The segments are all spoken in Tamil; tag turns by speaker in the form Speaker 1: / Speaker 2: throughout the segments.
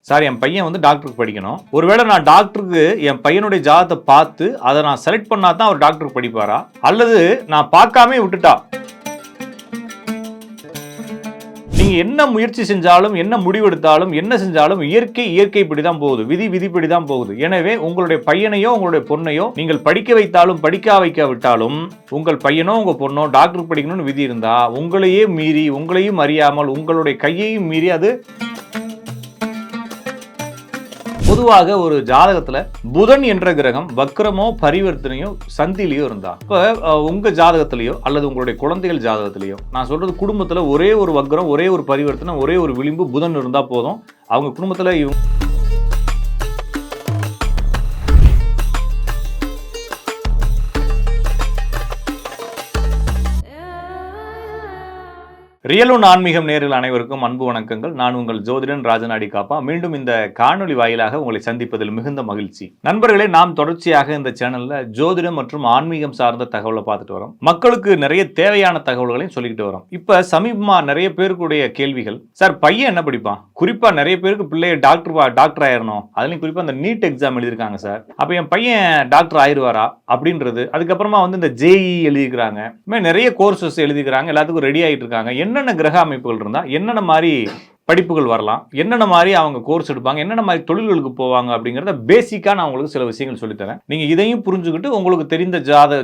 Speaker 1: சார் என் பையன் வந்து டாக்டருக்கு படிக்கணும். ஒருவேளை நான் டாக்டருக்கு என் பையனுடைய ஜாதகத்தை பார்த்து அதை நான் செலக்ட் பண்ணா தான் அவர் டாக்டருக்கு படிப்பாரா, அல்லது நான் பார்க்காம விட்டுட்டா? நீங்க என்ன முயற்சி செஞ்சாலும், என்ன முடிவெடுத்தாலும், என்ன செஞ்சாலும் இயற்கைப்படி தான் போகுது, விதிப்படி தான் போகுது. எனவே உங்களுடைய பையனையோ உங்களுடைய பொண்ணையோ நீங்கள் படிக்க வைத்தாலும் படிக்க வைக்காவிட்டாலும் உங்கள் பையனோ உங்க பொண்ணோ டாக்டருக்கு படிக்கணும்னு விதி இருந்தா உங்களையே மீறி, உங்களையும் அறியாமல், உங்களுடைய கையையும் மீறி அது. பொதுவாக ஒரு ஜாதகத்துல புதன் என்ற கிரகம் வக்ரமோ பரிவர்த்தனையோ சந்திலையோ இருந்தா, இப்ப உங்க ஜாதகத்திலேயோ அல்லது உங்களுடைய குழந்தைகள் ஜாதகத்திலேயோ, நான் சொல்றது குடும்பத்துல ஒரே ஒரு வக்ரம், ஒரே ஒரு பரிவர்த்தனை, ஒரே ஒரு விளிம்பு புதன் இருந்தா போதும். அவங்க குடும்பத்துல ரியல் ஒன் ஆன்மீகம் நேரில் அனைவருக்கும் அன்பு வணக்கங்கள். நான் உங்கள் ஜோதிடன் ராஜநாடி காப்பா. மீண்டும் இந்த காணொலி வாயிலாக உங்களை சந்திப்பதில் மிகுந்த மகிழ்ச்சி. நண்பர்களே, நாம் தொடர்ச்சியாக இந்த சேனல்ல ஜோதிடம் மற்றும் ஆன்மீகம் சார்ந்த தகவலை பார்த்துட்டு வரோம். மக்களுக்கு நிறைய தேவையான தகவல்களையும் சொல்லிக்கிட்டு வரோம். இப்ப சமீபமா நிறைய பேருக்குடைய கேள்விகள், சார் பையன் என்ன படிப்பான்? குறிப்பா நிறைய பேருக்கு பிள்ளைய டாக்டர் ஆயிரணும், அதுலயும் குறிப்பா அந்த நீட் எக்ஸாம் எழுதியிருக்காங்க சார், அப்ப என் பையன் டாக்டர் ஆயிடுவாரா அப்படின்றது. அதுக்கப்புறமா வந்து இந்த ஜேஇ எழுதிக்கிறாங்க, நிறைய கோர்சஸ் எழுதிக்கிறாங்க, எல்லாத்துக்கும் ரெடி ஆகிட்டு இருக்காங்க. என்னென்ன கிரக அமைப்புகள் இருந்தா என்னென்ன மாதிரி படிப்புகள் வரலாம், என்னென்ன மாதிரி அவங்க கோர்ஸ் எடுப்பாங்க, என்னென்ன மாதிரி தொழில்களுக்கு போவாங்க அப்படிங்கிறத பேசிக்கா நான் உங்களுக்கு சில விஷயங்கள் சொல்லித்தரேன். நீங்க இதையும் புரிஞ்சுக்கிட்டு உங்களுக்கு தெரிந்த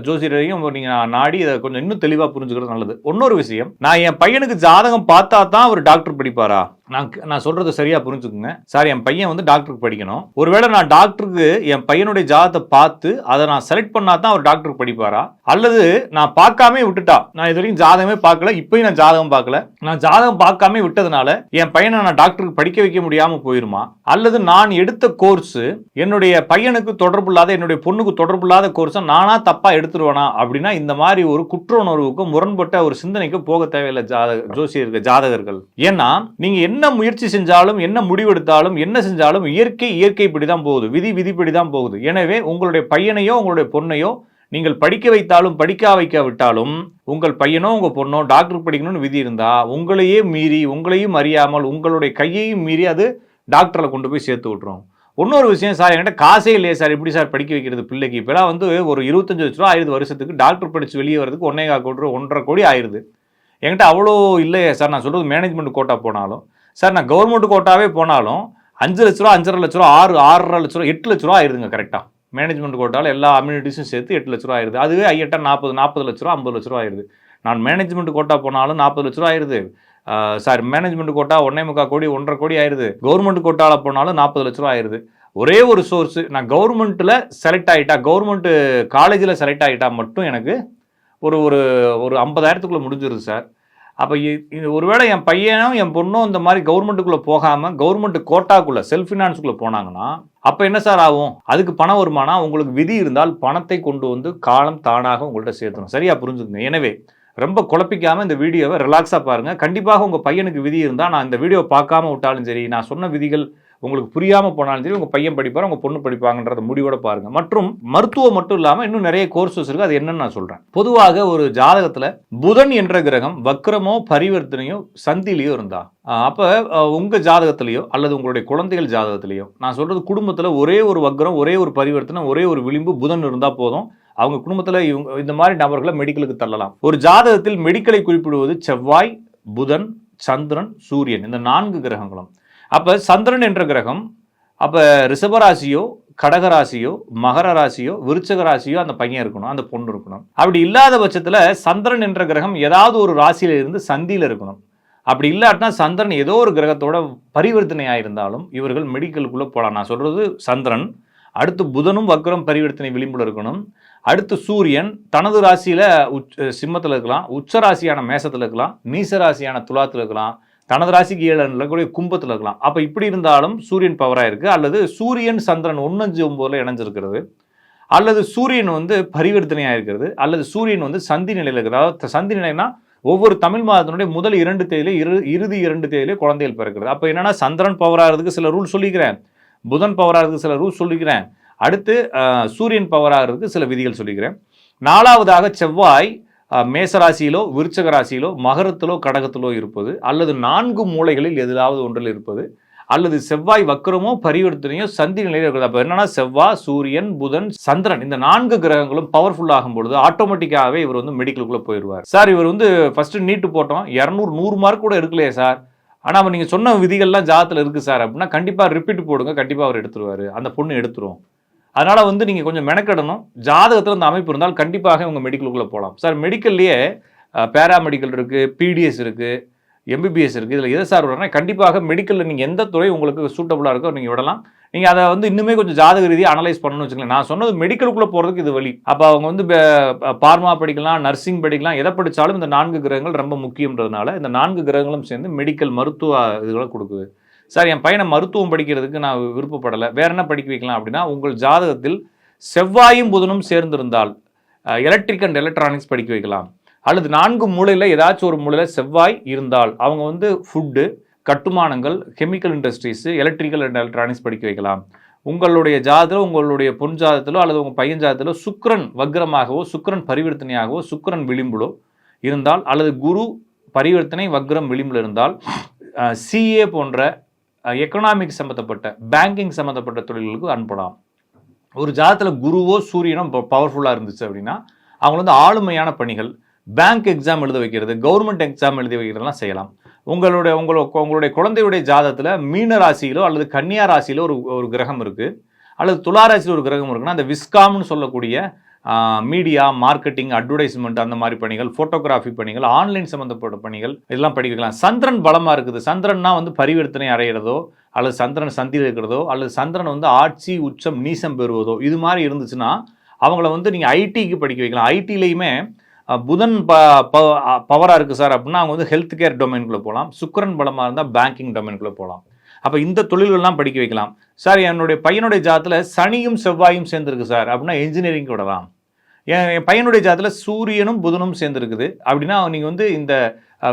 Speaker 1: ஜோசியரையும் நீங்க நாடி இதை கொஞ்சம் இன்னும் தெளிவா புரிஞ்சுக்கிறது நல்லது. இன்னொரு விஷயம், நான் என் பையனுக்கு ஜாதகம் பார்த்தா தான் அவர் டாக்டர் படிப்பாரா? நான் சொல்றது சரியா புரிஞ்சுக்குங்க. சார் என் பையன் வந்து டாக்டருக்கு படிக்கணும். ஒருவேளை நான் டாக்டருக்கு என் பையனுடைய ஜாதகத்தை பார்த்து அதை நான் செலக்ட் பண்ணா தான் அவர் டாக்டருக்கு படிப்பாரா, அல்லது நான் பார்க்காம விட்டுட்டா? நான் இது வரைக்கும் ஜாதகமே பார்க்கல, இப்பயும் நான் ஜாதகம் பார்க்கல, நான் ஜாதகம் பார்க்காம விட்டதுனால என் பையனை நான் டாக்டருக்கு படிக்க வைக்க முடியாம போயிருமா? அல்லது நான் எடுத்த கோர்ஸ் என்னுடைய பையனுக்கு தொடர்பு இல்லாத, என்னுடைய பொண்ணுக்கு தொடர்பு இல்லாத கோர்ஸை நானா தப்பா எடுத்துருவேனா? அப்படின்னா இந்த மாதிரி ஒரு குற்ற உணர்வுக்கும் முரண்பட்ட ஒரு சிந்தனைக்கு போக தேவையில்லை ஜோசியர்கள், ஜாதகர்கள். ஏன்னா நீங்க என்ன முயற்சி செஞ்சாலும், என்ன முடிவெடுத்தாலும், என்ன செஞ்சாலும் இயற்கைப்படி தான் போகுது, விதிப்படி தான் போகுது. எனவே உங்களுடைய பையனையோ உங்களுடைய பொண்ணையோ நீங்கள் படிக்க வைத்தாலும் படிக்க வைக்காவிட்டாலும் உங்கள் பையனோ உங்க பொண்ணோ டாக்டருக்கு படிக்கணும்னு விதி இருந்தா உங்களையே மீறி, உங்களையும் அறியாமல், உங்களுடைய கையையும் மீறி அது டாக்டரை கொண்டு போய் சேர்த்து விட்டுரும். இன்னொரு விஷயம், சார் என்கிட்ட காசே இல்லையே சார், எப்படி சார் படிக்க வைக்கிறது பிள்ளைக்கு? இப்பெல்லாம் வந்து ஒரு 25 லட்ச ரூபா ஆயிடுது வருஷத்துக்கு, டாக்டர் படிச்சு வெளியே வரதுக்கு 1.25 கோடி ஆயிடுது. என்கிட்ட அவ்வளோ இல்லையே சார். நான் சொல்றது மேனேஜ்மெண்ட் கோட்டா போனாலும் சார், நான் கவர்மெண்ட் கோட்டாவே போனாலும் 5 லட்ச ரூபா, 5.5 லட்ச ரூபா, 6.5 லட்ச ரூபா, 8 லட்ச ரூபா ஆயிருதுங்க கரெக்டா. மேனேஜ்மெண்ட் கோட்டாவில் எல்லா அம்யூனிட்டிஸும் சேர்த்து 8 லட்ச ரூபா ஆயிருது. அதுவே 40 லட்ச ரூபா, 50 லட்ச ரூபா ஆயிருது. நான் மேனேஜ்மெண்ட் கோட்டா போனாலும் 40 லட்ச ரூபா ஆயிருது சார். மேனேஜ்மெண்ட் கோட்டா 1.25 கோடி, 1.5 கோடி ஆயிருது. கவர்மெண்ட் கோட்டாவில் போனாலும் 40 லட்ச ரூபா ஆயிருது. ஒரே ஒரு சோர்ஸ், நான் கவர்மெண்ட்டில் செலக்ட் ஆகிட்டா, கவர்மெண்ட் காலேஜில் செலக்ட் ஆகிட்டா மட்டும் எனக்கு ஒரு 50,000க்குள்ளே முடிஞ்சிருது சார். அப்போ ஒருவேளை என் பையனும் என் பொண்ணும் இந்த மாதிரி கவர்மெண்ட்டுக்குள்ளே போகாமல் கவர்மெண்ட் கோட்டாக்குள்ளே செல்ஃப் ஃபினான்ஸுக்குள்ளே போனாங்கன்னா அப்போ என்ன சார் ஆகும்? அதுக்கு பணம் வருமானா? உங்களுக்கு விதி இருந்தால் பணத்தை கொண்டு வந்து காலம் தானாக உங்கள்கிட்ட சேர்த்தணும். சரியா புரிஞ்சுக்கங்க. எனவே ரொம்ப குழப்பிக்காமல் இந்த வீடியோவை ரிலாக்ஸாக பாருங்கள். கண்டிப்பாக உங்கள் பையனுக்கு விதி இருந்தால், நான் இந்த வீடியோவை பார்க்காம விட்டாலும் சரி, நான் சொன்ன விதிகள் உங்களுக்கு புரியாமல் போனாலும் சரி, உங்கள் பையன் படிப்பார், உங்கள் பொண்ணு படிப்பாங்கன்றத முடிவோட பாருங்க. மற்றும் மருத்துவம் மட்டும் இல்லாமல் இன்னும் நிறைய கோர்சஸ் இருக்கு, அது என்னன்னு நான் சொல்றேன். பொதுவாக ஒரு ஜாதகத்துல புதன் என்ற கிரகம் வக்ரமோ பரிவர்த்தனையோ சந்திலையோ இருந்தா, அப்ப உங்க ஜாதகத்திலேயோ அல்லது உங்களுடைய குழந்தைகள் ஜாதகத்திலேயோ, நான் சொல்றது குடும்பத்துல ஒரே ஒரு வக்ரம், ஒரே ஒரு பரிவர்த்தனை, ஒரே ஒரு விளிம்பு புதன் இருந்தா போதும். அவங்க குடும்பத்துல இந்த மாதிரி நபர்களை மெடிக்கலுக்கு தள்ளலாம். ஒரு ஜாதகத்தில் மெடிக்கலை குறிப்பிடுவது செவ்வாய், புதன், சந்திரன், சூரியன், இந்த 4 கிரகங்களும். அப்ப சந்திரன் என்ற கிரகம் அப்ப ரிஷபராசியோ, கடகராசியோ, மகர ராசியோ, விருச்சக ராசியோ அந்த பையன் இருக்கணும், அந்த பொண்ணு இருக்கணும். அப்படி இல்லாத பட்சத்துல சந்திரன் என்ற கிரகம் ஏதாவது ஒரு ராசியில இருந்து சந்தியில இருக்கணும். அப்படி இல்லாட்டினா சந்திரன் ஏதோ ஒரு கிரகத்தோட பரிவர்த்தனையா இருந்தாலும் இவர்கள் மெடிக்கலுக்குள்ள போகலாம். நான் சொல்றது சந்திரன், அடுத்து புதனும் வக்ரம் பரிவர்த்தனை விளிம்புல இருக்கணும். அடுத்து சூரியன் தனது ராசியில சிம்மத்தில் இருக்கலாம், உச்ச ராசியான மேசத்தில் இருக்கலாம், நீச ராசியான துலாத்தில் இருக்கலாம், தனது ராசிக்கு 7 கூட கும்பத்தில் இருக்கலாம். அப்போ இப்படி இருந்தாலும் சூரியன் பவராக இருக்கு. அல்லது சூரியன் சந்திரன் 1-5-9 இணைஞ்சிருக்கிறது, அல்லது சூரியன் வந்து பரிவர்த்தனையாக இருக்கிறது, அல்லது சூரியன் வந்து சந்தி நிலையில் இருக்கிறது. அதாவது சந்தி நிலைனா ஒவ்வொரு தமிழ் மாதத்தினுடைய முதல் 2 தேதியிலே இறுதி 2 தேதியிலே குழந்தைகள் பிறக்கிறது. அப்போ என்னன்னா சந்திரன் பவராகிறதுக்கு சில ரூல் சொல்லிக்கிறேன், புதன் பவராகிறதுக்கு சில ரூல் சொல்லிக்கிறேன், அடுத்து சூரியன் பவராகிறதுக்கு சில விதிகள் சொல்லிக்கிறேன். 4வதாக செவ்வாய் மேசராசியிலோ விருச்சக ராசியிலோ மகரத்திலோ கடகத்திலோ இருப்பது, அல்லது 4 மூலைகளில் எதிலாவது ஒன்றில் இருப்பது, அல்லது செவ்வாய் வக்கரமோ பரிவர்த்தனையோ சந்தி நிலையில் இருக்குது. அப்போ என்னன்னா செவ்வாய், சூரியன், புதன், சந்திரன் இந்த 4 கிரகங்களும் பவர்ஃபுல் ஆகும் பொழுது ஆட்டோமேட்டிக்காகவே இவர் வந்து மெடிக்கலுக்குள்ள போயிடுவார். சார் இவர் வந்து ஃபர்ஸ்ட் நீட்டு போட்டோம் 200 மார்க் கூட எடுக்கலையே சார், ஆனால் அவர் நீங்கள் சொன்ன விதிகள்லாம் ஜாதத்தில் இருக்குது சார் அப்படின்னா கண்டிப்பாக ரிப்பீட் போடுங்க, கண்டிப்பாக அவர் எடுத்துருவார், அந்த பொண்ணு எடுத்துரும். அதனால் வந்து நீங்கள் கொஞ்சம் மெனக்கெடணும். ஜாதகத்தில் அந்த அமைப்பு இருந்தால் கண்டிப்பாக உங்கள் மெடிக்கலுக்குள்ளே போகலாம். சார் மெடிக்கல்லையே பேராமெடிக்கல் இருக்குது, பிடிஎஸ் இருக்குது, எம்பிபிஎஸ் இருக்குது, இதில் எதை சார் விடறேன்னா கண்டிப்பாக மெடிக்கலில் நீங்கள் எந்த துறை உங்களுக்கு சூட்டபுளாக இருக்கோ நீங்கள் விடலாம். நீங்கள் அதை வந்து இன்னுமே கொஞ்சம் ஜாதக ரீதியாக அனலைஸ் பண்ணணும்னு வச்சுக்கலாம். நான் சொன்னது மெடிக்கலுக்குள்ளே போகிறதுக்கு இது வழி. அப்போ அவங்க வந்து பார்மா படிக்கலாம், நர்சிங் படிக்கலாம், எதை படித்தாலும் இந்த 4 கிரகங்கள் ரொம்ப முக்கியன்றதுனால இந்த 4 கிரகங்களும் சேர்ந்து மெடிக்கல் மருத்துவ இதுகளை கொடுக்குது. சார் என் பையனை மருத்துவம் படிக்கிறதுக்கு நான் விருப்பப்படலை, வேற என்ன படிக்க வைக்கலாம் அப்படின்னா உங்கள் ஜாதகத்தில் செவ்வாயும் புதனும் சேர்ந்திருந்தால் எலக்ட்ரிக் அண்ட் எலக்ட்ரானிக்ஸ் படிக்க வைக்கலாம். அல்லது 4 மூலையில் ஏதாச்சும் ஒரு மூலையில் செவ்வாய் இருந்தால் அவங்க வந்து ஃபுட்டு, கட்டுமானங்கள், chemical industries, electrical and electronics படிக்க வைக்கலாம். உங்களுடைய ஜாதகத்தில், உங்களுடைய பொன் ஜாதகத்திலோ அல்லது உங்கள் பையன் ஜாதகத்திலோ சுக்கிரன் வக்ரமாகவோ சுக்கிரன் பரிவர்த்தனையாகவோ சுக்கிரன் விளிம்பிலோ இருந்தால் அல்லது குரு பரிவர்த்தனை வக்ரம் விளிம்பில் இருந்தால் சிஏ போன்ற எக்கனாமிக் சம்மந்தப்பட்ட பேங்கிங் சம்மந்தப்பட்ட தொழில்களுக்கு அனுப்பலாம். ஒரு ஜாதகத்தில் குருவோ சூரியனோ பவர்ஃபுல்லாக இருந்துச்சு அப்படின்னா அவங்க வந்து ஆளுமையான பணிகள், பேங்க் எக்ஸாம் எழுத வைக்கிறது, கவர்மெண்ட் எக்ஸாம் எழுதி வைக்கிறதெல்லாம் செய்யலாம். உங்களுடைய குழந்தையுடைய ஜாதகத்தில் மீன ராசியிலோ அல்லது கன்னியா ராசியிலோ ஒரு கிரகம் இருக்குது, அல்லது துலா ராசியில் ஒரு கிரகம் இருக்குன்னா அந்த விஸ்காம்னு சொல்லக்கூடிய மீடியா, மார்க்கெட்டிங், அட்வர்டைஸ்மெண்ட் அந்த மாதிரி பணிகள், ஃபோட்டோகிராஃபி பணிகள், ஆன்லைன் சம்மந்தப்பட்ட பணிகள் இதெல்லாம் படிக்க வைக்கலாம். சந்திரன் பலமாக இருக்குது, சந்திரன்னா வந்து பரிவர்த்தனை அடைகிறதோ அல்லது சந்திரன் சந்தியில் இருக்கிறதோ அல்லது சந்திரன் வந்து ஆட்சி உச்சம் நீசம் பெறுவதோ இது மாதிரி இருந்துச்சுன்னா அவங்கள வந்து நீங்கள் ஐடிக்கு படிக்க வைக்கலாம். ஐடிலையுமே புதன் பவராக இருக்குது சார் அப்படின்னா அவங்க வந்து ஹெல்த் கேர் டொமைனுக்குள்ளே போகலாம். சுக்கிரன் பலமாக இருந்தால் பேங்கிங் டொமைனுக்குள்ளே போகலாம். அப்போ இந்த தொழில்கள்லாம் படிக்க வைக்கலாம். சார் என்னுடைய பையனுடைய ஜாதத்தில் சனியும் செவ்வாயும் சேர்ந்துருக்கு சார் அப்படின்னா இன்ஜினியரிங் விடலாம். என் பையனுடைய ஜாதத்தில் சூரியனும் புதனும் சேர்ந்துருக்குது அப்படின்னா நீங்கள் வந்து இந்த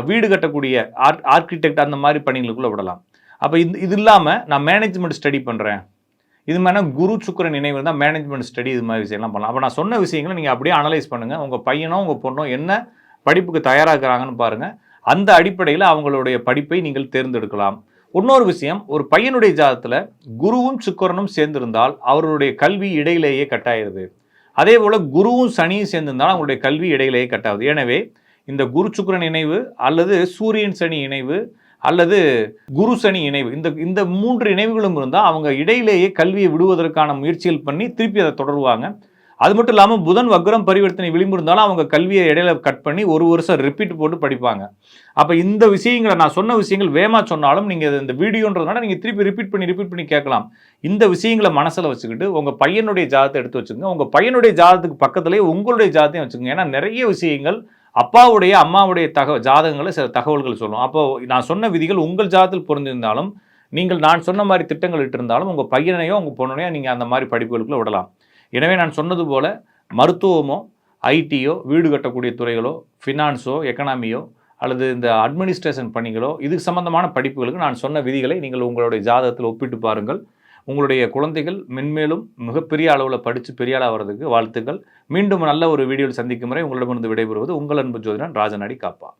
Speaker 1: வீடு கட்டக்கூடிய ஆர்கிடெக்ட் அந்த மாதிரி பணிகளுக்குள்ளே விடலாம். அப்போ இது இல்லாமல் நான் மேனேஜ்மெண்ட் ஸ்டடி பண்ணுறேன், இது மாதிரி குரு சுக்கிரன் இணைவு இருந்தால் மேனேஜ்மெண்ட் ஸ்டடி இது மாதிரி விஷயம்லாம் பண்ணலாம். அப்போ நான் சொன்ன விஷயங்களை நீங்கள் அப்படியே அனலைஸ் பண்ணுங்கள். உங்கள் பையனோ உங்கள் பொண்ணோ என்ன படிப்புக்கு தயாராகிறாங்கன்னு பாருங்கள். அந்த அடிப்படையில் அவங்களுடைய படிப்பை நீங்கள் தேர்ந்தெடுக்கலாம். இன்னொரு விஷயம், ஒரு பையனுடைய ஜாதகத்தில் குருவும் சுக்கிரனும் சேர்ந்திருந்தால் அவருடைய கல்வி இடையிலேயே கட்டாயிருது. அதே போல் குருவும் சனியும் சேர்ந்திருந்தால் அவங்களுடைய கல்வி இடையிலேயே கட்டாகுது. எனவே இந்த குரு சுக்கிரன் இணைவு அல்லது சூரியன் சனி இணைவு அல்லது குரு சனி இணைவு இந்த 3 இணைவுகளும் இருந்தால் அவங்க இடையிலேயே கல்வியை விடுவதற்கான முயற்சிகள் பண்ணி திருப்பி அதை தொடருவாங்க. அது மட்டும் இல்லாமல் புதன் வக்ரம் பரிவர்த்தனை விளிம்பு இருந்தாலும் அவங்க கல்வியை இடையில கட் பண்ணி 1 வருஷம் ரிப்பீட் போட்டு படிப்பாங்க. அப்போ இந்த விஷயங்களை நான் சொன்ன விஷயங்கள் வேமா சொன்னாலும் நீங்கள் இந்த வீடியோன்றதுனால நீங்கள் திருப்பி ரிப்பீட் பண்ணி கேட்கலாம். இந்த விஷயங்களை மனசில் வச்சுக்கிட்டு உங்கள் பையனுடைய ஜாதகத்தை எடுத்து வச்சுக்கோங்க. உங்கள் பையனுடைய ஜாதகத்துக்கு பக்கத்துலேயே உங்களுடைய ஜாதகத்தையும் வச்சுக்கோங்க. ஏன்னா நிறைய விஷயங்கள் அப்பாவுடைய அம்மாவுடைய ஜாதகங்களை சில தகவல்கள் சொல்லும். அப்போ நான் சொன்ன விதிகள் உங்கள் ஜாதகத்தில் பொருந்திருந்தாலும் நீங்கள் நான் சொன்ன மாதிரி திட்டங்கள் இட்டிருந்தாலும் உங்கள் பையனையோ உங்கள் பொண்ணையோ நீங்கள் அந்த மாதிரி படிப்புகளுக்குள்ள விடலாம். எனவே நான் சொன்னது போல் மருத்துவமோ ஐடியோ வீடு கட்டக்கூடிய துறைகளோ ஃபினான்ஸோ எக்கனாமியோ அல்லது இந்த அட்மினிஸ்ட்ரேஷன் பணிகளோ இதுக்கு சம்பந்தமான படிப்புகளுக்கு நான் சொன்ன விதிகளை நீங்கள் உங்களுடைய ஜாதகத்தில் ஒப்பிட்டு பாருங்கள். உங்களுடைய குழந்தைகள் மென்மேலும் மிகப்பெரிய அளவில் படித்து பெரிய ஆளாக வர்றதுக்கு வாழ்த்துக்கள். மீண்டும் நல்ல ஒரு வீடியோவில் சந்திக்கும் முறை உங்களிடமிருந்து விடைபெறுவது உங்கள் அன்பு ஜோதிடன் ராஜநாடி காப்பா.